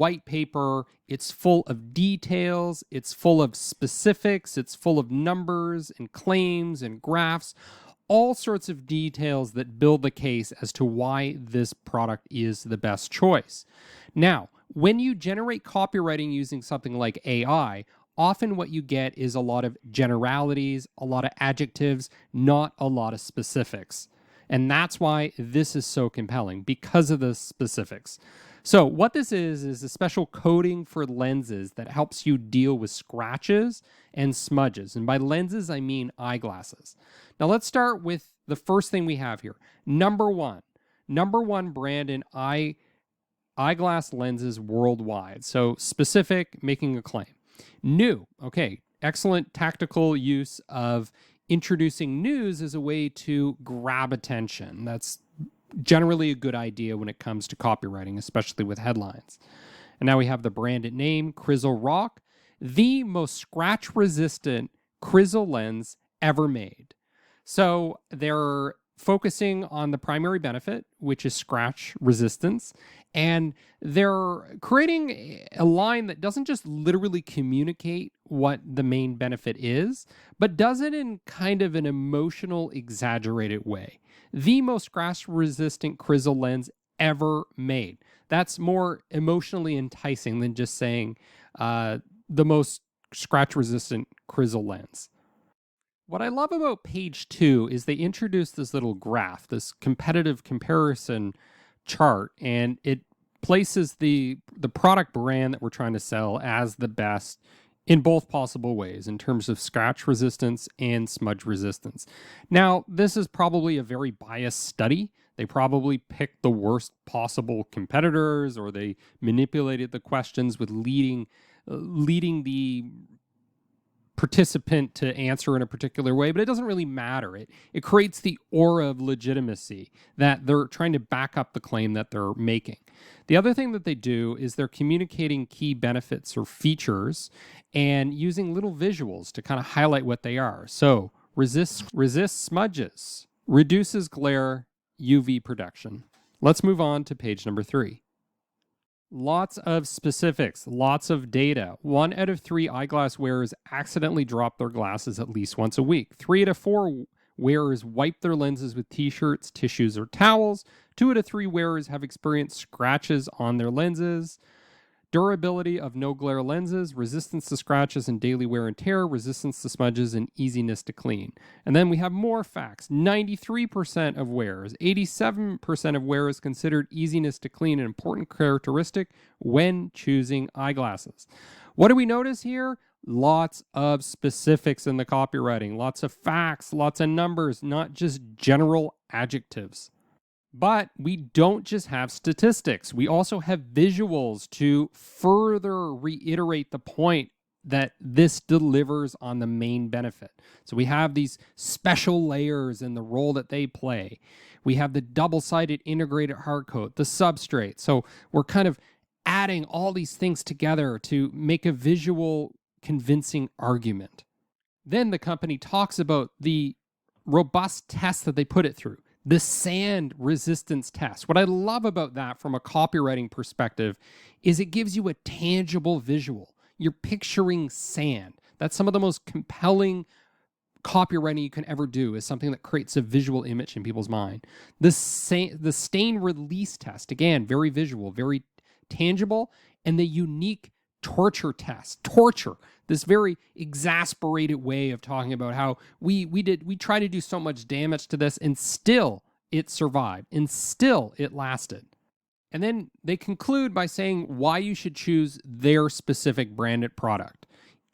white paper. It's full of details, it's full of specifics, it's full of numbers and claims and graphs, all sorts of details that build the case as to why this product is the best choice. Now, when you generate copywriting using something like AI, often what you get is a lot of generalities, a lot of adjectives, not a lot of specifics. And that's why this is so compelling, because of the specifics. So what this is a special coating for lenses that helps you deal with scratches and smudges. And by lenses, I mean eyeglasses. Now let's start with the first thing we have here. Number one brand in eyeglass lenses worldwide. So specific, making a claim. New, okay, excellent tactical use of introducing news as a way to grab attention. That's generally a good idea when it comes to copywriting, especially with headlines. And now we have the branded name, Crizzle Rock, the most scratch-resistant Crizzle lens ever made. So they're focusing on the primary benefit, which is scratch resistance, and they're creating a line that doesn't just literally communicate what the main benefit is, but does it in kind of an emotional, exaggerated way. The most scratch-resistant Crizzle lens ever made. That's more emotionally enticing than just saying the most scratch-resistant Crizzle lens. What I love about page 2 is they introduce this little graph, this competitive comparison chart, and it places the product brand that we're trying to sell as the best in both possible ways in terms of scratch resistance and smudge resistance. Now, this is probably a very biased study. They probably picked the worst possible competitors, or they manipulated the questions with leading the participant to answer in a particular way, but it doesn't really matter. It creates the aura of legitimacy that they're trying to back up the claim that they're making. The other thing that they do is they're communicating key benefits or features and using little visuals to kind of highlight what they are. So resists smudges, reduces glare, UV production. Let's move on to page number 3. Lots of specifics, lots of data. 1 out of 3 eyeglass wearers accidentally drop their glasses at least once a week. 3 out of 4 wearers wipe their lenses with t-shirts, tissues, or towels. 2 out of 3 wearers have experienced scratches on their lenses. Durability of no glare lenses, resistance to scratches and daily wear and tear, resistance to smudges, and easiness to clean. And then we have more facts. 93% of wearers, 87% of wearers considered easiness to clean an important characteristic when choosing eyeglasses. What do we notice here? Lots of specifics in the copywriting, lots of facts, lots of numbers, not just general adjectives. But we don't just have statistics. We also have visuals to further reiterate the point that this delivers on the main benefit. So we have these special layers and the role that they play. We have the double-sided integrated hard coat, the substrate. So we're kind of adding all these things together to make a visual, convincing argument. Then the company talks about the robust test that they put it through. The sand resistance test. What I love about that from a copywriting perspective is it gives you a tangible visual. You're picturing sand. That's some of the most compelling copywriting you can ever do, is something that creates a visual image in people's mind. The stain release test, again, very visual, very tangible, and the unique torture test. Torture, this very exasperated way of talking about how we tried to do so much damage to this and still it survived and still it lasted. And then they conclude by saying why you should choose their specific branded product.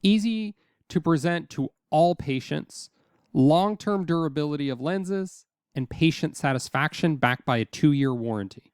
Easy to present to all patients, long-term durability of lenses, and patient satisfaction backed by a 2-year warranty.